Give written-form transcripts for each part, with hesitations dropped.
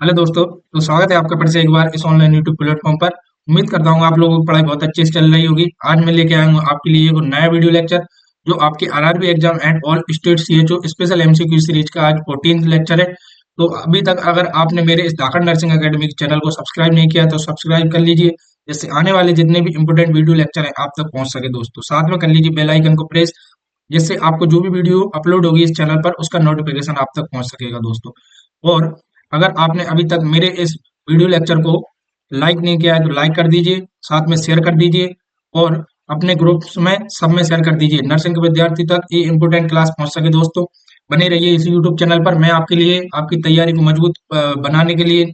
Hello दोस्तों। तो स्वागत है आपका फिर से एक बार इस ऑनलाइन यूट्यूब प्लेटफॉर्म पर। उम्मीद करता हूँ आप लोगों की पढ़ाई बहुत अच्छे से चल रही होगी। आज मैं लेके आया हूँ आपके लिए एक नया वीडियो लेक्चर जो आपके RRB exam and all state CHO special MCQ series का आज 14th लेक्चर है। तो अभी तक अगर आपने मेरे इस धाकड़ नर्सिंग अकेडमी के चैनल को सब्सक्राइब नहीं किया तो सब्सक्राइब कर लीजिए, जिससे आने वाले जितने भी इंपोर्टेंट वीडियो लेक्चर है आप तक पहुंच सके। दोस्तों साथ में कर लीजिए बेल आइकन को प्रेस, जिससे आपको जो भी वीडियो अपलोड होगी इस चैनल पर उसका नोटिफिकेशन आप तक पहुंच सकेगा दोस्तों। और अगर आपने अभी तक मेरे इस वीडियो लेक्चर को लाइक नहीं किया है तो लाइक कर दीजिए, साथ में शेयर कर दीजिए और अपने ग्रुप्स में सब में शेयर कर दीजिए, नर्सिंग के विद्यार्थी तक ये इंपोर्टेंट क्लास पहुंच सके। दोस्तों बने रहिए इस यूट्यूब चैनल पर। मैं आपके लिए आपकी तैयारी को मजबूत बनाने के लिए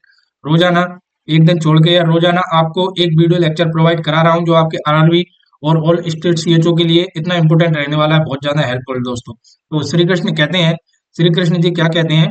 रोजाना एक दिन छोड़ के या रोजाना आपको एक वीडियो लेक्चर प्रोवाइड करा रहा हूं, जो आपके आरआरबी और ऑल स्टेट सीएचओ के लिए इतना इंपोर्टेंट रहने वाला है, बहुत ज्यादा हेल्पफुल दोस्तों। तो श्री कृष्ण कहते हैं, श्री कृष्ण जी क्या कहते हैं,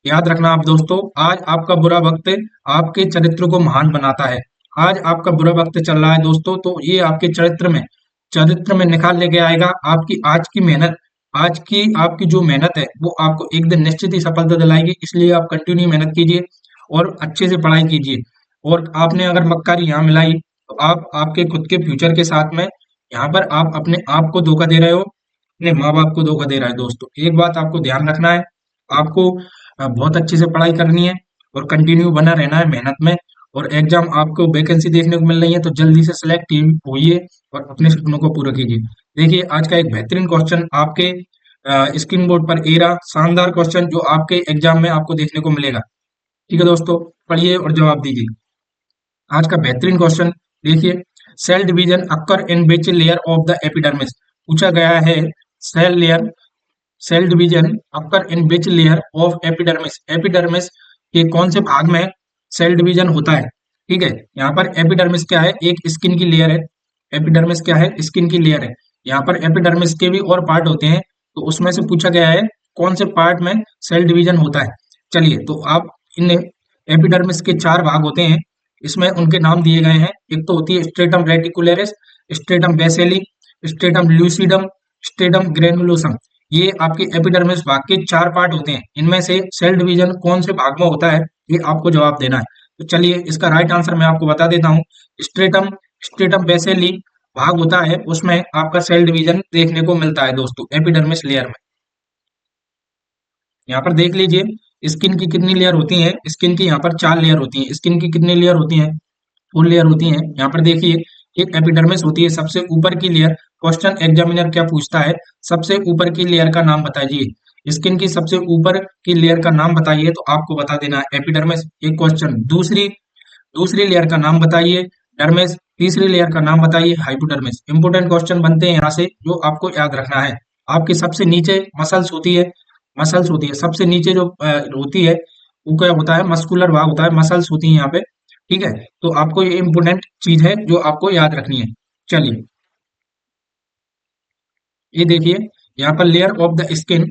याद रखना आप दोस्तों। आज आपका बुरा वक्त आपके चरित्र को महान बनाता है। आज आपका बुरा वक्त चल रहा है दोस्तों, तो ये आपके चरित्र में निखार लेके आएगा। आपकी आज की मेहनत, आज की आपकी जो मेहनत है वो आपको एक दिन निश्चित ही सफलता दिलाएगी। इसलिए आप कंटिन्यू मेहनत कीजिए और अच्छे से पढ़ाई कीजिए। और आपने अगर मक्कारी यहाँ मिलाई तो आप आपके खुद के फ्यूचर के साथ में यहाँ पर आप अपने आप को धोखा दे रहे हो, अपने माँ बाप को धोखा दे रहा है। दोस्तों एक बात आपको ध्यान रखना है, आपको बहुत अच्छे से पढ़ाई करनी है और कंटिन्यू बना रहना है मेहनत में। और एग्जाम आपको वैकेंसी देखने को मिल रही है तो जल्दी से सिलेक्ट होइए और अपने सपनों को पूरा कीजिए। देखिए आज का एक बेहतरीन क्वेश्चन आपके स्क्रीन बोर्ड पर ए रहा, शानदार क्वेश्चन जो आपके एग्जाम में आपको देखने को मिलेगा। ठीक है दोस्तों, पढ़िए और जवाब दीजिए। आज का बेहतरीन क्वेश्चन देखिए, cell division occur in which layer of the epidermis. पूछा गया है cell layer, cell division occur in which layer of epidermis. Epidermis के कौन से भाग में सेल डिवीजन होता है। ठीक है, यहाँ पर एपिडर्मिस क्या है, एक स्किन की लेयर है। एपिडर्मिस क्या है, स्किन की लेयर है। यहाँ पर एपिडर्मिस के भी और पार्ट होते हैं, तो उसमें से पूछा गया है कौन से पार्ट में सेल डिवीजन होता है। चलिए तो आप इन एपिडर्मिस के चार भाग होते हैं, इसमें उनके नाम दिए गए हैं। एक तो होती है stratum reticularis, stratum basale, stratum lucidum, stratum granulosum. ये आपके एपिडर्मिस भाग के चार पार्ट होते हैं। इनमें से सेल डिवीजन कौन से भाग में होता है ये आपको जवाब देना है। तो चलिए इसका राइट आंसर मैं आपको बता देता हूँ। स्ट्रेटम स्ट्रेटम बेसेली भाग होता है, उसमें आपका सेल डिवीजन देखने को मिलता है दोस्तों एपिडर्मिस लेयर में। यहाँ पर देख लीजिए स्किन की कितनी लेयर होती है। स्किन की यहाँ पर चार लेयर होती है। स्किन की कितनी लेयर होती है, फोर लेयर होती है। यहाँ पर देखिए एक एपिडर्मिस होती है सबसे ऊपर की लेयर। क्वेश्चन एग्जामिनर क्या पूछता है, सबसे ऊपर की लेयर का नाम बताइए। स्किन की सबसे ऊपर की लेयर का नाम बताइए, तो आपको बता देना है एपिडर्मिस, एक क्वेश्चन। दूसरी दूसरी लेयर का नाम बताइए, डर्मिस। तीसरी लेयर का नाम बताइए, हाइपोडर्मिस। इंपोर्टेंट क्वेश्चन बनते हैं यहाँ से जो आपको याद रखना है। आपके सबसे नीचे मसल्स होती है, मसल्स होती है सबसे नीचे जो होती है वो क्या होता है, मस्कुलर भाग होता है, मसल्स होती है यहाँ पे। ठीक है, तो आपको ये इंपोर्टेंट चीज है जो आपको याद रखनी है। चलिए ये देखिए, यहाँ पर लेयर ऑफ द स्किन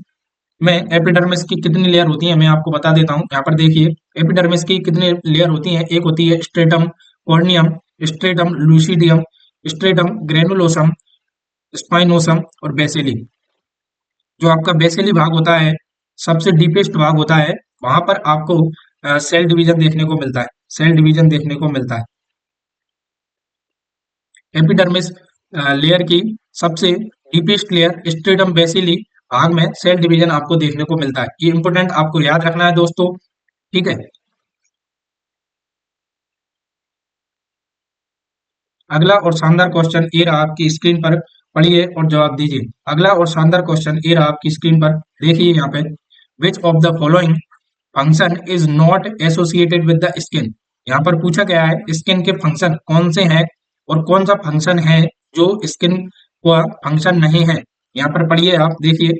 में एपिडर्मिस की कितनी लेयर होती है मैं आपको बता देता हूँ। यहाँ पर देखिए एपिडर्मिस की कितनी लेयर होती है। एक होती है stratum corneum, stratum lucidum, stratum granulosum, spinosum और बेसिली। जो आपका बेसिली भाग होता है, सबसे डीपेस्ट भाग होता है, वहां पर आपको सेल डिवीजन देखने को मिलता है, सेल डिवीजन देखने को मिलता है। एपिडर्मिस लेयर की सबसे डीपेस्ट लेयर स्ट्रेटम बेसिली भाग में सेल डिवीजन आपको देखने को मिलता है। ये इंपोर्टेंट आपको याद रखना है दोस्तों। ठीक है, अगला और शानदार क्वेश्चन ये रहा आपकी स्क्रीन पर, पढ़िए और जवाब दीजिए। अगला और शानदार क्वेश्चन ये रहा आपकी स्क्रीन पर, देखिए यहाँ पे, which of the following function is not associated with the skin. यहाँ पर पूछा गया है स्किन के फंक्शन कौन से हैं और कौन सा फंक्शन है जो स्किन का फंक्शन नहीं है। यहाँ पर पढ़िए आप देखिए,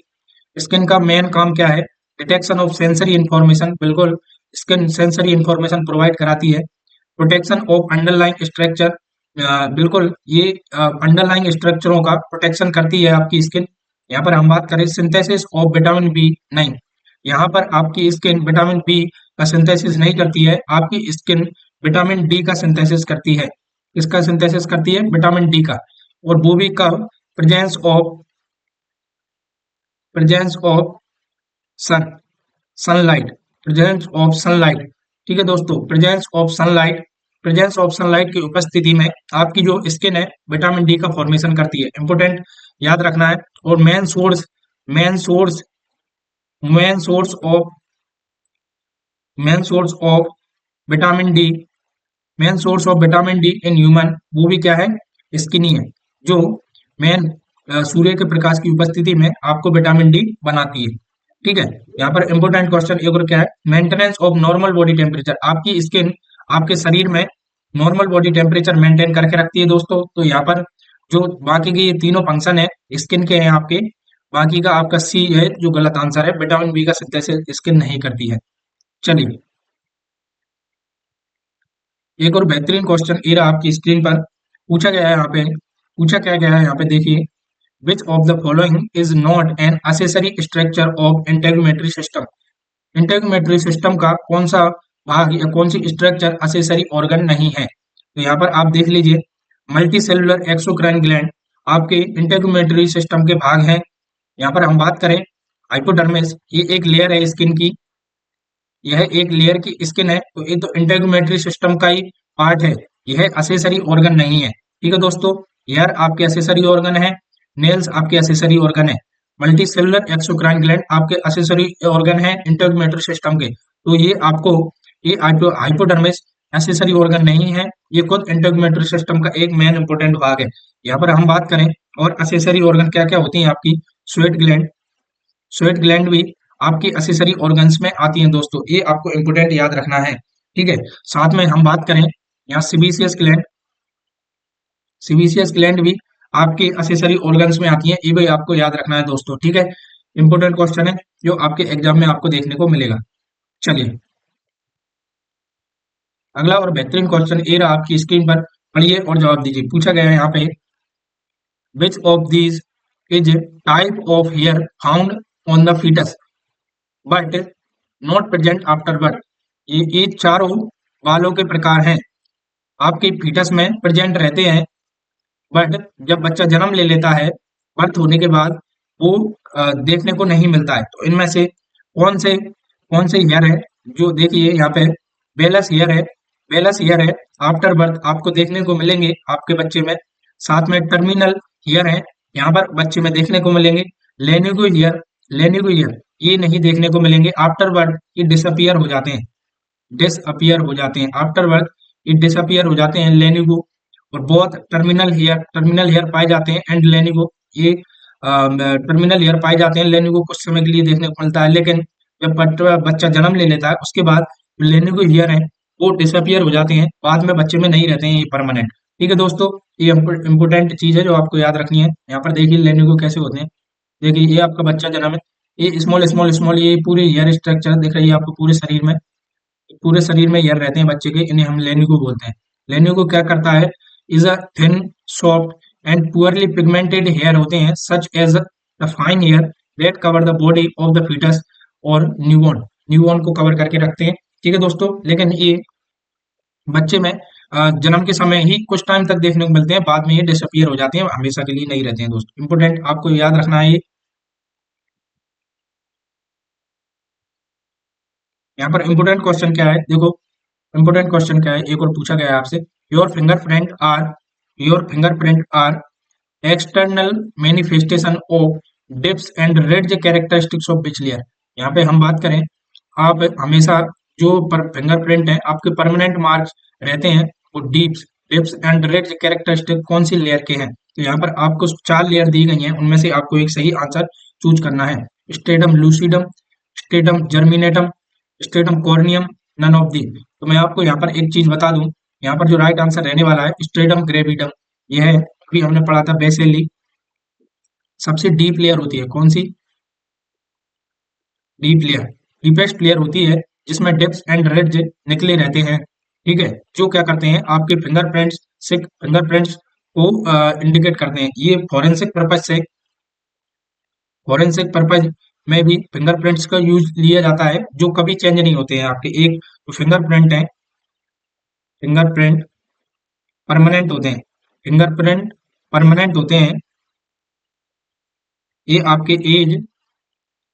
स्किन का मेन काम क्या है, डिटेक्शन ऑफ सेंसरी इंफॉर्मेशन। बिल्कुल, स्किन सेंसरी इंफॉर्मेशन प्रोवाइड कराती है। प्रोटेक्शन ऑफ अंडरलाइंग स्ट्रक्चर, बिल्कुल ये अंडरलाइंग स्ट्रक्चरों का प्रोटेक्शन करती है आपकी स्किन। यहाँ पर हम बात करें सिंथेसिस ऑफ विटामिन बी, नहीं, यहाँ पर आपकी स्किन विटामिन बी का सिंथेसिस नहीं करती है, आपकी स्किन विटामिन डी का सिंथेसिस करती है। किसका सिंथेसिस करती है, विटामिन डी का। और वो भी कब, presence of presence of sun sunlight, presence of sunlight. ठीक है दोस्तों, प्रेजेंस ऑफ सनलाइट की उपस्थिति में आपकी जो स्किन है विटामिन डी का फॉर्मेशन करती है, इंपोर्टेंट याद रखना है। और main source main source of main source of vitamin D main source of vitamin D in human, वो भी क्या है, स्किन ही है, जो मेन सूर्य के प्रकाश की उपस्थिति में आपको विटामिन डी बनाती है। ठीक है, यहाँ पर इंपोर्टेंट क्वेश्चन एक और क्या है, maintenance of normal body temperature, आपकी स्किन आपके शरीर में नॉर्मल बॉडी टेम्परेचर मेंटेन करके रखती है दोस्तों। तो यहाँ पर जो बाकी के ये तीनों फंक्शन है स्किन के हैं आपके, बाकी का आपका सी है जो गलत आंसर है, विटामिन बी का सिंथेसिस स्किन नहीं करती है। चलिए, एक और बेहतरीन क्वेश्चन ये रहा आपकी स्क्रीन पर, पूछा क्या गया है यहाँ पे देखिए, which of the following is not an accessory structure of integumentary system, integumentary system का कौन सा भाग या कौन सी स्ट्रक्चर असेसरी ऑर्गन नहीं है। तो यहाँ पर आप देख लीजिए, मल्टी सेलुलर एक्सोक्राइन ग्लैंड आपके इंटेग्यूमेटरी सिस्टम के भाग हैं। यहाँ पर हम बात करें हाइपोडर्मिस, ये एक लेयर है स्किन की, यह एक लेयर की स्किन है, तो ये तो इंटेग्यूमेटरी सिस्टम का ही पार्ट है, यह असेसरी ऑर्गन नहीं है। ठीक है दोस्तों, हेयर आपके असेसरी ऑर्गन है, नेल्स आपके असेसरी ऑर्गन है, मल्टी सेलुलर एक्सोक्राइन ग्लैंड आपके असेसरी ऑर्गन है इंटेग्यूमेटरी सिस्टम के। तो ये आपको ये हाइपोडर्मिस एसेसरी ऑर्गन नहीं है, ये खुद इंटेग्यूमेटरी सिस्टम का एक मेन इंपोर्टेंट भाग है। यहाँ पर हम बात करें और असेसरी ऑर्गन क्या क्या होती हैं आपकी, स्वेट ग्लैंड, स्वेट ग्लैंड भी आपकी असेसरी ऑर्गन्स में आती हैं दोस्तों, ये आपको इंपोर्टेंट याद रखना है। ठीक है, साथ में हम बात करें यहाँ सीबीसीएस ग्लैंड भी आपके असेसरी ऑर्गन्स में आती हैं, ये भी आपको याद रखना है दोस्तों। ठीक है, इंपोर्टेंट क्वेश्चन है जो आपके एग्जाम में आपको देखने को मिलेगा। चलिए, अगला और बेहतरीन क्वेश्चन ये रहा आपकी स्क्रीन पर, पढ़िए और जवाब दीजिए। पूछा गया है यहाँ पे, which of these is type of hair found on the fetus but not present after birth, ये चारों बालों के प्रकार हैं, आपके फीटस में प्रेजेंट रहते हैं, बट जब बच्चा जन्म ले लेता है बर्थ होने के बाद वो देखने को नहीं मिलता है। तो इनमें से कौन से हेयर है, जो देखिए यहाँ पे बेलस हेयर है, बेलस हेयर है, आफ्टर बर्थ आपको देखने को मिलेंगे आपके बच्चे में। साथ में टर्मिनल हेयर है, यहाँ पर बच्चे में देखने को मिलेंगे। लेनिगो हेयर ये नहीं देखने को मिलेंगे आफ्टर बर्थ, ये डिसअपियर हो जाते हैं आफ्टर बर्थ, ये डिसअपियर हो जाते हैं लेनिगो। और बहुत टर्मिनल हेयर पाए जाते हैं एंड लेनिगो, ये टर्मिनल हेयर पाए जाते हैं, लेनिगो कुछ समय के लिए देखने को मिलता है, लेकिन जब बच्चा जन्म ले लेता है उसके बाद लेनिगो हेयर है वो डिसअपियर हो जाते हैं, बाद में बच्चे में नहीं रहते हैं, ये परमानेंट। ठीक है दोस्तों, ये इंपोर्टेंट चीज है जो आपको याद रखनी है। यहाँ पर देखिए लेनिगो कैसे होते हैं, देखिए ये आपका बच्चा जन्म है, ये स्मॉल स्मॉल स्मॉल ये पूरे हेयर स्ट्रक्चर दिख रही है आपको पूरे शरीर में हेयर रहते हैं बच्चे के, इन्हें हम लेनिगो बोलते हैं। लेनिगो क्या करता है, is a thin soft and poorly pigmented hair होते हैं, such as the fine hair that cover the body of the fetus और न्यूबॉर्न को कवर करके रखते हैं। ठीक है दोस्तों, लेकिन ये बच्चे में जन्म के समय ही कुछ टाइम तक देखने को मिलते हैं, बाद में ये डिसअपियर हो जाते हैं, हमेशा के लिए नहीं रहते हैं दोस्तों। इंपोर्टेंट आपको याद रखना है ये। यहाँ पर इंपोर्टेंट क्वेश्चन क्या है देखो, इंपोर्टेंट क्वेश्चन क्या है, एक और पूछा गया है आपसे, your fingerprint are external manifestation of dips and ridges characteristics of which layer. यहाँ पे हम बात करें, आप हमेशा जो फिंगरप्रिंट है आपके परमानेंट मार्क्स रहते हैं वो डिप्स एंड रेड्ज कैरेक्टरिस्टिक कौन सी लेयर के हैं। तो यहाँ पर आपको 4 लेयर दी गई हैं, उनमें से आपको एक सही आंसर चूज करना है, stratum lucidum, stratum germinatum, stratum corneum, none of the. तो मैं आपको यहाँ पर एक चीज बता दूं, यहाँ पर जो राइट आंसर रहने वाला है स्ट्रेटम ग्रेविडम, यह है, अभी हमने पढ़ा था बेसेली, सबसे डीप लेयर होती है कौन सी, डीप लेयर, डीपेस्ट लेयर होती है जिसमें डिप्स एंड रिड्ज निकले रहते हैं। ठीक है, जो क्या करते हैं आपके फिंगरप्रिंट्स को इंडिकेट करते हैं। ये फॉरेंसिक पर्पज में भी फिंगरप्रिंट्स का यूज लिया जाता है, जो कभी चेंज नहीं होते हैं आपके। एक जो फिंगरप्रिंट परमानेंट होते हैं, फिंगरप्रिंट परमानेंट होते हैं, ये आपके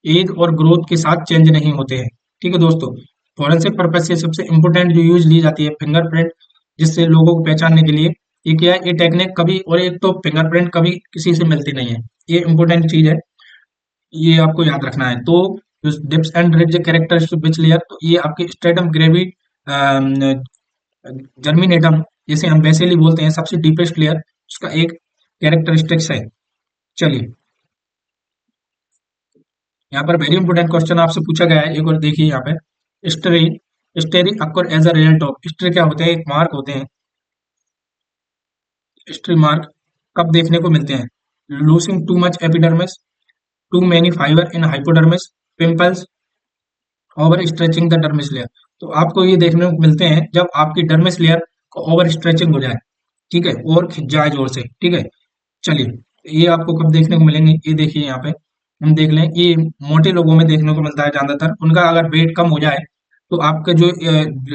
एज और ग्रोथ के साथ चेंज नहीं होते हैं। ठीक है दोस्तों, फॉरेंसिक पर्पज से सबसे इम्पोर्टेंट जो यूज ली जाती है फिंगरप्रिंट, जिससे लोगों को पहचानने के लिए। ये क्या है, ये टेक्निक कभी, और एक तो फिंगरप्रिंट कभी किसी से मिलती नहीं है, ये इम्पोर्टेंट चीज है, ये आपको याद रखना है। तो dips and ridge characteristic which layer, तो ये आपके स्ट्रेटम ग्रेवी जर्मिनेटम, जिसे हम बेसिली बोलते हैं, सबसे डीपेस्ट लेयर, उसका एक कैरेक्टरिस्टिक्स है। चलिए, यहाँ पर वेरी इंपोर्टेंट क्वेश्चन आपसे पूछा गया है एक और, देखिए यहाँ पे striae, striae occur as a result of, striae क्या होते हैं, एक मार्क होते हैं, स्टेरी मार्क कब देखने को मिलते हैं, losing too much epidermis, too many fibre in hypodermis, pimples, over stretching the dermis layer. तो आपको ये देखने को मिलते हैं जब आपकी डर्मिस लेयर को ओवर स्ट्रेचिंग हो जाए, ठीक है, और खिंच जाए जोर से, ठीक है। चलिए, ये आपको कब देखने को मिलेंगे, ये देखिए यहाँ पे हम देख लें, ये मोटे लोगों में देखने को मिलता है ज्यादातर, उनका अगर वेट कम हो जाए तो आपका जो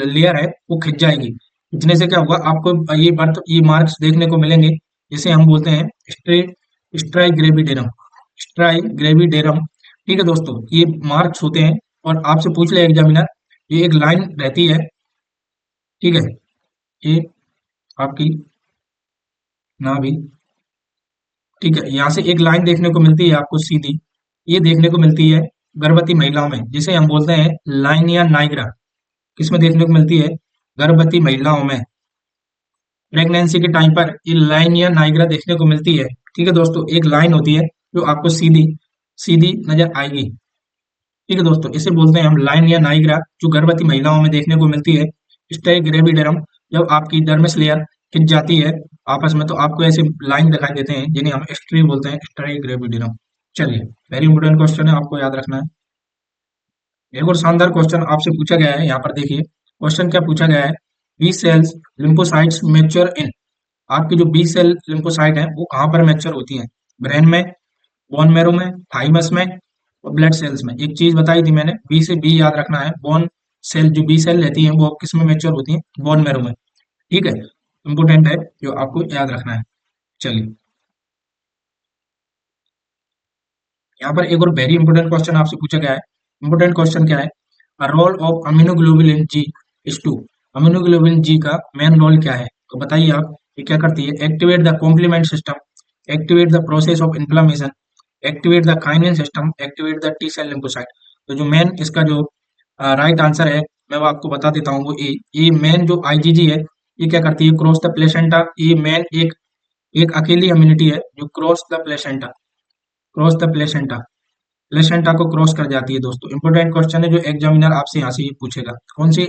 लेयर है वो खिंच जाएगी, खिंचने से क्या होगा, आपको ये बर्थ, ये मार्क्स देखने को मिलेंगे, जिसे हम बोलते हैं स्ट्राइग्रेविडेरम, स्ट्राइग्रेविडेरम, ठीक है दोस्तों, ये मार्क्स होते हैं। और आपसे पूछ ले एग्जामिनर, ये एक लाइन रहती है, ठीक है, ये आपकी ना भी, ठीक है, यहाँ से एक लाइन देखने को मिलती है आपको सीधी, ये देखने को मिलती है गर्भवती महिलाओं में, जिसे हम बोलते हैं लाइन या नाइग्रा, किसमें देखने को मिलती है, गर्भवती महिलाओं में, प्रेगनेंसी के टाइम पर ये लाइन या नाइग्रा देखने को मिलती है, ठीक है दोस्तों, एक लाइन होती है जो आपको सीधी सीधी नजर आएगी, ठीक है दोस्तों, इसे बोलते हैं हम लाइन या नाइग्रा, जो गर्भवती महिलाओं में देखने को मिलती है। स्टेगरेविडरम, जब आपकी डर्मिस लेयर खिंच जाती है आपस में, तो आपको ऐसे लाइन दिखाई देते हैं, जिन्हें हम स्ट्री बोलते हैं, स्टेगरेविडरम। चलिए, वेरी इंपोर्टेंट क्वेश्चन है, आपको याद रखना है। एक और शानदार क्वेश्चन आपसे पूछा गया है, यहाँ पर देखिए क्वेश्चन क्या पूछा गया है, B cells lymphocytes mature in, आपकी जो बी सेल लिम्फोसाइट है वो कहाँ पर मैच्योर होती है, ब्रेन में, बोन मैरो में, थाइमस में, और ब्लड सेल्स में। एक चीज बताई थी मैंने, बी से बी याद रखना है, बोन सेल, जो बी सेल रहती है वो किस में मैच्योर होती है, बोन मैरो में, ठीक है, इंपोर्टेंट है जो आपको याद रखना है। चलिए, यहाँ पर एक और वेरी इंपोर्टेंट क्वेश्चन आपसे पूछा गया है। इंपोर्टेंट क्वेश्चन क्या है, role of immunoglobulin G is two, immunoglobulin G का मेन रोल क्या है, तो बताइए आप, ये क्या करती है, activate the complement system, activate the process of inflammation, activate the kinin system, activate the T cell lymphocyte. तो जो मेन इसका जो राइट आंसर है, मैं वो आपको बता देता हूँ, वो ये मेन जो आईजीजी है, ये क्या करती है, क्रॉस द प्लेसेंटा, ये मेन एक एक अकेली इम्यूनिटी है जो cross the placenta, cross the placenta, placenta को क्रॉस कर जाती है दोस्तों। इंपोर्टेंट क्वेश्चन है जो एग्जामिनर आपसे यहाँ से ये पूछेगा, कौन सी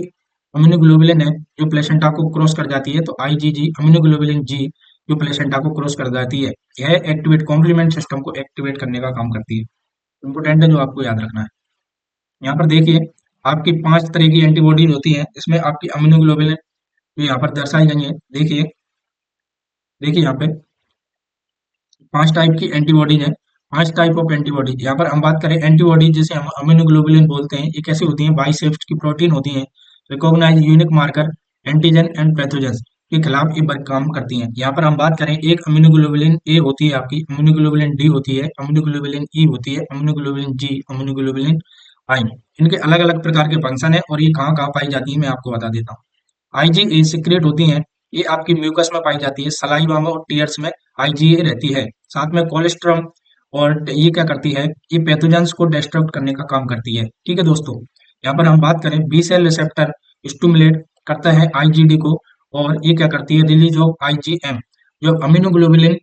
अम्यूनोग्लोबुलिन है जो प्लेसेंटा को क्रॉस कर जाती है, तो आईजीजी, अम्यूनोग्लोबुलिन जी, जो प्लेसेंटा को क्रॉस कर जाती है, यह एक्टिवेट कॉम्प्लीमेंट सिस्टम को एक्टिवेट करने का काम करती है। इंपोर्टेंट है जो आपको याद रखना है। यहाँ पर देखिए, आपकी 5 तरह की एंटीबॉडीज होती हैं, इसमें आपकी अम्यूनोग्लोबुलिन जो यहाँ पर दर्शाई गई है, देखिए, देखिए यहाँ पे 5 टाइप की एंटीबॉडीज है, 5 टाइप ऑफ एंटीबॉडी। यहाँ पर हम बात करें एंटीबॉडी, जिसे हम अम्यूनोग्लोबुलिन बोलते हैं, ये कैसी होती हैं, बाइसेप्ट की प्रोटीन होती हैं, recognise unique marker, antigen and pathogen के खिलाफ ये काम करती हैं। यहाँ पर हम बात करें, एक अम्यूनोग्लोबुलिन ए होती है आपकी, अम्यूनोग्लोबुलिन डी होती है, अम्यूनोग्लोबुलिन ई होती है, अम्यूनोग्लोबुलिन जी, अम्यूनोग्लोबुलिन आई। इनके अलग अलग प्रकार के फंक्शन है, और ये कहाँ कहाँ पाई जाती है मैं आपको बता देता हूँ। आईजीए सिक्रेट होती हैं, ये आपकी म्यूकस में पाई जाती है, सलाइवा में और टीयर्स में आईजीए रहती है। साथ में कोलेस्ट्रम, और ये क्या करती है, ये पैथोजेंस को डिस्ट्रक्ट करने का काम करती है, ठीक है दोस्तों। यहाँ पर हम बात करें, बी सेल रिसेप्टर स्टिमुलेट करता है आईजीडी को, और ये क्या करती है, रिलीज ऑफ आईजीएम, जो अमीनोग्लोबुलिन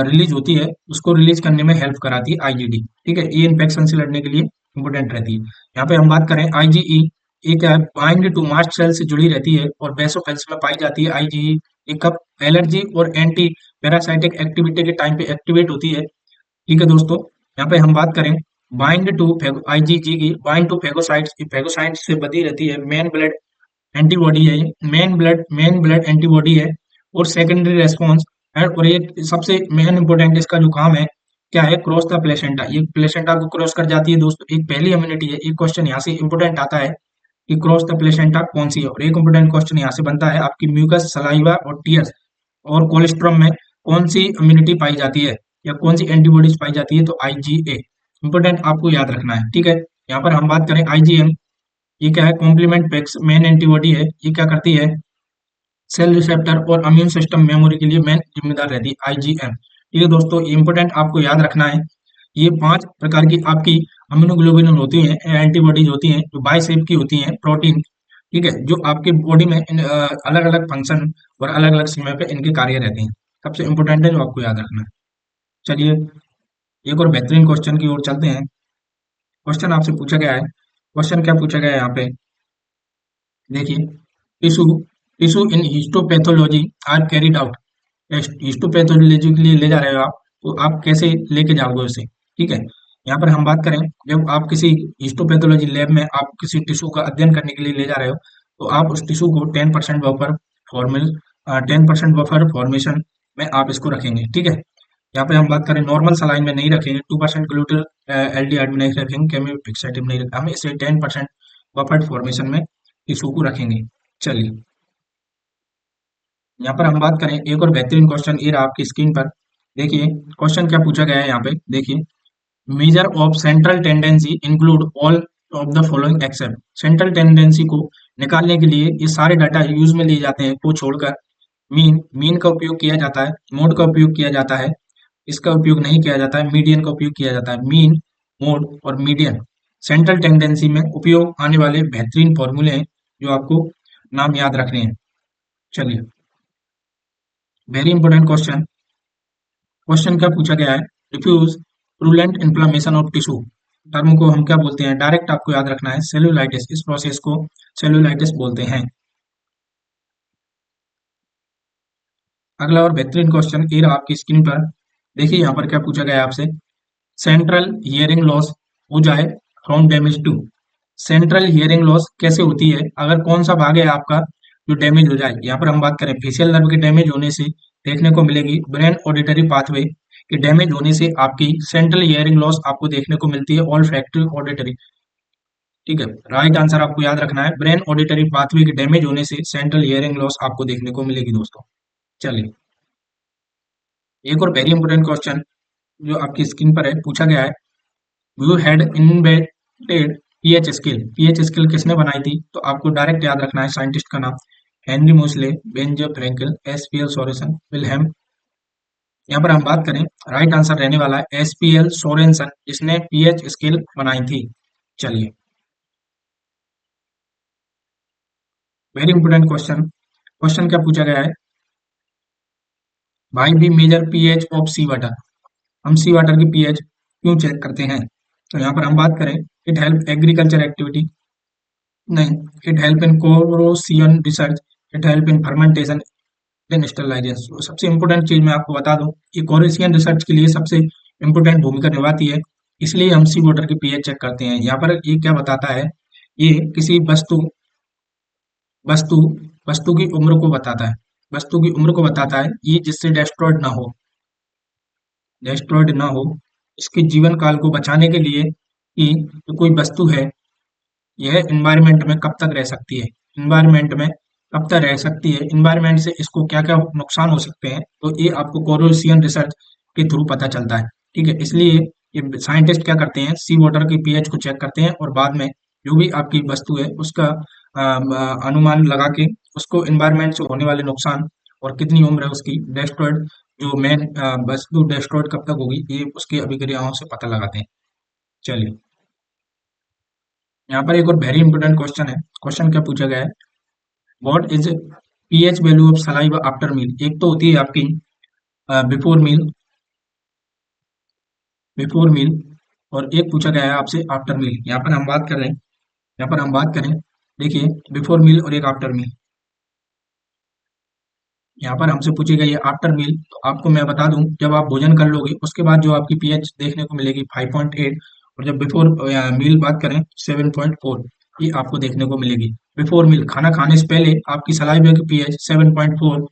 रिलीज होती है उसको रिलीज करने में हेल्प कराती है आईजीडी, ठीक है, ये इन्फेक्शन से लड़ने के लिए इंपोर्टेंट रहती है। यहाँ पे हम बात करें आईजीई, ये क्या है, बाइंड टू मास्ट सेल से जुड़ी रहती है और बेसोफिल्स में पाई जाती है आईजीई। ये कब, एलर्जी और एंटी पैरासाइटिक एक्टिविटी के टाइम पे एक्टिवेट होती है, ठीक है दोस्तों। यहाँ पे हम बात करें बाइंड टू आईजीजी की, बाइंड टू फेगोसाइट्स, ये फेगोसाइट्स से बधी रहती है, मेन ब्लड एंटीबॉडी है, ये मेन ब्लड एंटीबॉडी है, और सेकेंडरी रेस्पॉन्स है, और ये सबसे मेन इंपोर्टेंट इसका जो काम है क्या है, क्रॉस द प्लेसेंटा, ये प्लेसेंटा को क्रॉस कर जाती है दोस्तों। एक पहली इम्यूनिटी है, एक क्वेश्चन यहाँ से इंपोर्टेंट आता है कि क्रॉस द प्लेसेंटा कौन सी है, और एक इंपोर्टेंट क्वेश्चन यहाँ से बनता है, आपकी म्यूकस, सलाइवा और टीयर्स और कोलेस्ट्रम में कौन सी इम्यूनिटी पाई जाती है, या कौन सी एंटीबॉडीज पाई जाती है, तो आईजीए, इंपोर्टेंट आपको याद रखना है, ठीक है। यहाँ पर हम बात करें आईजीएम, ये क्या है, कॉम्प्लीमेंट पैक्स मेन एंटीबॉडी है, ये क्या करती है, सेल रिसेप्टर और इम्यून सिस्टम मेमोरी के लिए मेन जिम्मेदार रहती है, आईजीएम। ठीक है दोस्तों, ये इंपॉर्टेंट आपको याद रखना है। ये 5 प्रकार की आपकी इम्यूनोग्लोबुलिन होती हैं, एंटीबॉडीज होती हैं, जो बाई शेप की होती हैं, प्रोटीन। ठीक है, जो आपके बॉडी में अलग अलग फंक्शन और अलग अलग समय पे इनके कार्य रहते हैं। सबसे इंपॉर्टेंट है जो आपको याद रखना है। चलिए एक और बेहतरीन क्वेश्चन की ओर चलते हैं। क्वेश्चन आपसे पूछा गया है, क्वेश्चन क्या पूछा गया है यहाँ पे, देखिए, tissue tissue in histopathology are carried out. Histopathology के लिए ले जा रहे हो आप, तो आप कैसे लेके जाओगे उसे। ठीक है, यहाँ पर हम बात करें, जब आप किसी हिस्टोपैथोलॉजी लैब में आप किसी टिश्यू का अध्ययन करने के लिए ले जा रहे हो, तो आप उस टिश्यू को 10% बफर फॉर्मेल 10% बफर फॉर्मेशन में आप इसको रखेंगे। ठीक है, यहाँ पे हम बात करें नॉर्मल सलाइन में नहीं रखेंगे, 2% ग्लूटल एल्डिहाइड में नहीं रखेंगे, केमियोपिक्साइड में नहीं रखेंगे, हम इसे 10% बफर फॉर्मेशन में टिश्यू को रखेंगे। चलिए यहाँ पर हम बात करें, एक और बेहतरीन क्वेश्चन ये रहा आपकी स्क्रीन पर। देखिए क्वेश्चन क्या पूछा गया है यहाँ पे, देखिए, measure of central tendency include all of the following except. Central tendency को निकालने के लिए ये सारे डाटा यूज में लिए जाते हैं, को छोड़कर मीन मीन का उपयोग किया जाता है, मोड का उपयोग किया जाता है, इसका उपयोग नहीं किया जाता है, मीडियन का उपयोग किया जाता है। मीन, मोड और मीडियन सेंट्रल टेंडेंसी में उपयोग आने वाले बेहतरीन फॉर्मूले हैं, जो आपको नाम याद रखने हैं। चलिए वेरी इंपॉर्टेंट क्वेश्चन, क्वेश्चन क्या पूछा गया है, diffuse purulent inflammation of tissue. Term को हम क्या बोलते हैं, डायरेक्ट आपको याद रखना है, सेलुलाइटिस। इस प्रोसेस को सेलुलाइटिस बोलते हैं। अगला और बेहतरीन क्वेश्चन ये रहा आपकी स्क्रीन पर। देखिए यहाँ पर क्या पूछा गया है आपसे, सेंट्रल हियरिंग लॉस हो जाए from damage to. Central hearing loss कैसे होती है, अगर कौन सा भाग है आपका जो डैमेज हो जाए। यहाँ पर हम बात करें फेशियल नर्व के डैमेज होने से देखने को मिलेगी, ब्रेन ऑडिटरी पाथवे के डैमेज होने से आपकी सेंट्रल हियरिंग लॉस आपको देखने को मिलती है, ऑल फैक्ट्री ऑडिटरी। ठीक है, राइट आंसर आपको याद रखना है, ब्रेन ऑडिटरी पाथवे के डैमेज होने से सेंट्रल हियरिंग लॉस आपको देखने को मिलेगी दोस्तों। चलिए एक और वेरी इंपोर्टेंट क्वेश्चन जो आपकी स्क्रीन पर है, पूछा गया है, you had invented pH scale. PH scale किसने बनाई थी, तो आपको डायरेक्ट याद रखना है साइंटिस्ट का नाम, Henry Mosle, Benjamin Frankel, SPL सोरेसन, Wilhelm. यहाँ पर हम बात करें, राइट आंसर रहने वाला है एसपीएल सोरेनसन, जिसने पीएच स्केल बनाई थी। चलिए वेरी इंपोर्टेंट क्वेश्चन, क्वेश्चन क्या पूछा गया है, भाई भी measure pH of sea water. हम सी वाटर की पीएच क्यों चेक करते हैं, तो यहाँ पर हम बात करें, इट हेल्प एग्रीकल्चर एक्टिविटी, नहीं, it help in corrosion research, it help in fermentation, then sterilization. सबसे इंपॉर्टेंट चीज मैं आपको बता दूं, ये कोरोसियन रिसर्च के लिए सबसे इंपॉर्टेंट भूमिका निभाती है, इसलिए हम सी वाटर की पीएच चेक करते हैं। यहाँ पर ये क्या बताता है, ये किसी वस्तु वस्तु की उम्र को बताता है, वस्तु की उम्र को बताता है, ये जिससे डेस्ट्रॉयड ना हो, इसके जीवन काल को बचाने के लिए कि जो कोई वस्तु है यह एनवायरनमेंट में कब तक रह सकती है, एनवायरनमेंट में कब तक रह सकती है, एनवायरनमेंट से इसको क्या क्या नुकसान हो सकते हैं, तो ये आपको कोरोसियन रिसर्च के थ्रू पता चलता है। ठीक है, इसलिए ये साइंटिस्ट क्या करते हैं, सी वाटर की पीएच को चेक करते हैं और बाद में जो भी आपकी वस्तु है उसका अनुमान लगा के उसको एनवायरनमेंट से होने वाले नुकसान और कितनी उम्र है उसकी, डेस्ट्रॉयड जो मेन वस्तु डेस्ट्रॉयड कब तक होगी, ये उसकी अभिक्रियाओं से पता लगाते हैं। चलिए यहाँ पर एक और वेरी इंपोर्टेंट क्वेश्चन है, क्वेश्चन क्या पूछा गया है, what is pH value of saliva after meal. एक तो होती है आपकी बिफोर मील, बिफोर मील, और एक पूछा गया है आपसे आफ्टर मील। यहाँ पर हम बात कर रहे हैं, यहाँ पर हम बात करें, देखिए, बिफोर मील और एक आफ्टर मील। यहाँ पर हमसे पूछी गई है आफ्टर मील, तो आपको मैं बता दूं, जब आप भोजन कर लोगे उसके बाद जो आपकी पीएच देखने को मिलेगी 5.8, और जब बिफोर मील बात करें 7.4, ये आपको देखने को मिलेगी। बिफोर मील खाना खाने से पहले आपकी सलाइवा की पीएच 7.4,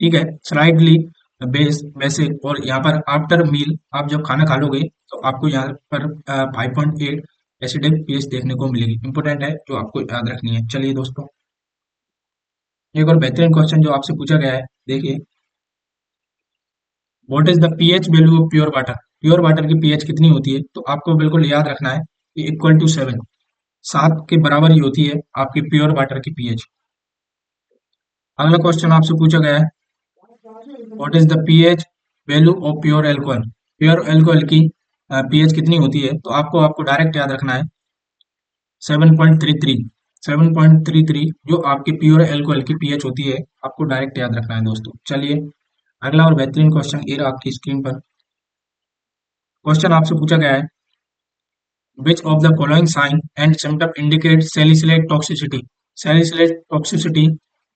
ठीक है, स्लाइडली बेसिक, और यहाँ पर आफ्टर मील आप जब खाना खा लोगे तो आपको यहाँ पर 5.8 एसिडिक पीएच देखने को मिलेगी। इंपोर्टेंट है जो आपको याद रखनी है। चलिए दोस्तों एक और बेहतरीन क्वेश्चन जो आपसे पूछा गया है, देखिए, what is the pH value of pure water. Pure water की पीएच कितनी होती है, तो आपको बिल्कुल याद रखना है, इक्वल टू 7। 7 के बराबर ही होती है आपके प्योर वाटर की पीएच। अगला क्वेश्चन आपसे पूछा गया है, what is the pH value of pure alcohol. Pure alcohol की पीएच कितनी होती है, तो आपको डायरेक्ट याद रखना है 7.33। 7.33 जो आपकी प्योर एल्कोहल की पीएच होती है, आपको डायरेक्ट याद रखना है दोस्तों। चलिए अगला और बेहतरीन क्वेश्चन ये रहा आपकी स्क्रीन पर। क्वेश्चन आपसे पूछा गया है, which of the following sign and symptom indicate salicylate toxicity। salicylate toxicity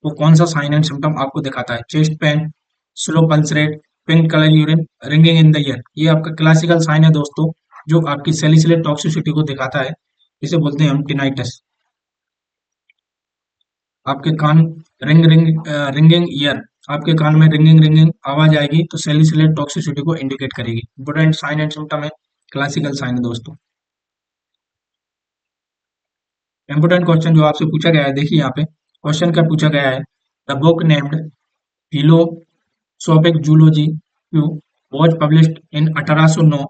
वो कौन सा साइन एंड सिम्टम आपको दिखाता है, chest pain, slow pulse rate, pink colour urine, ringing in the year. ये आपका क्लासिकल साइन है दोस्तों जो आपकी सैलिसिलेट टॉक्सिसिटी को दिखाता है, इसे बोलते हैं हम टिनाइटस। आपके कान रिंगिंग ईयर, आपके कान में रिंगिंग रिंगिंग आवाज आएगी तो सैलिसिलेट टॉक्सिसिटी को इंडिकेट करेगी। इंपोर्टेंट साइन एंड सिम्टम है, क्लासिकल साइन है दोस्तों। इंपोर्टेंट क्वेश्चन जो आपसे पूछा गया है, देखिए यहाँ पे क्वेश्चन क्या पूछा गया है, the book named philosophic zoology was published in 1809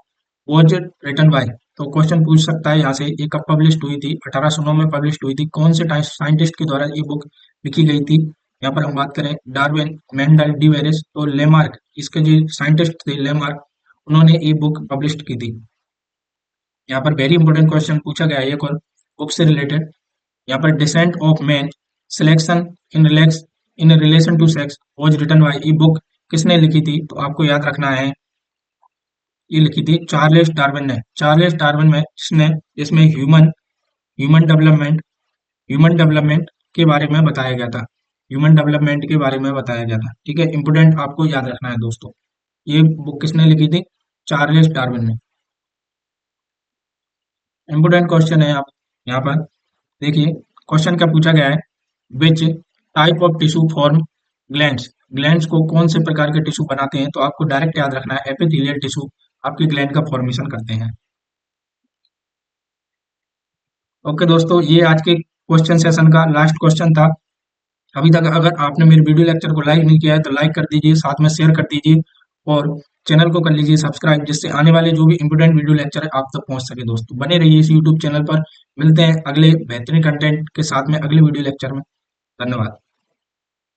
was written by. तो क्वेश्चन पूछ सकता है यहाँ से, ये कब पब्लिश हुई थी, 1809 में पब्लिश हुई थी, कौन से साइंटिस्ट के द्वारा ये बुक लिखी गई थी। यहाँ पर हम बात करें डार्विन, मेंडल, डी वेरिस, तो लेमार्क, इसके जो साइंटिस्ट थे लेमार्क, उन्होंने ये बुक पब्लिश की थी। यहाँ पर वेरी इंपॉर्टेंट क्वेश्चन पूछा गया है एक और बुक से रिलेटेड। यहाँ पर descent of man selection in relation to sex was written by. ये बुक किसने लिखी थी, तो आपको याद रखना है ये लिखी थी चार्लेस डार्विन ने। चार्लेस डार्विन में जिसने इसमें ह्यूमन डेवलपमेंट के बारे में बताया गया था, ह्यूमन डेवलपमेंट के बारे में बताया गया था। ठीक है, इंपोर्टेंट आपको याद रखना है दोस्तों, ये बुक किसने लिखी थी, चार्लेस डार्विन ने। इंपोर्टेंट क्वेश्चन है आप यहाँ पर देखिए, क्वेश्चन क्या पूछा गया है, which type of tissue form glands. Glands को कौन से प्रकार के टिश्यू बनाते हैं, तो आपको डायरेक्ट याद रखना है एपिथेलियल टिश्यू आपके ग्लैंड का फॉर्मेशन करते हैं। ओके दोस्तों, ये आज के क्वेश्चन सेशन का लास्ट क्वेश्चन था। अभी तक अगर आपने मेरे वीडियो लेक्चर को लाइक नहीं किया है तो लाइक कर दीजिए, साथ में शेयर कर दीजिए और चैनल को कर लीजिए सब्सक्राइब, जिससे आने वाले जो भी इंपोर्टेंट वीडियो लेक्चर है आप तक पहुंच सके। दोस्तों बने रहिए इस यूट्यूब चैनल पर, मिलते हैं अगले बेहतरीन कंटेंट के साथ में अगले वीडियो लेक्चर में। धन्यवाद।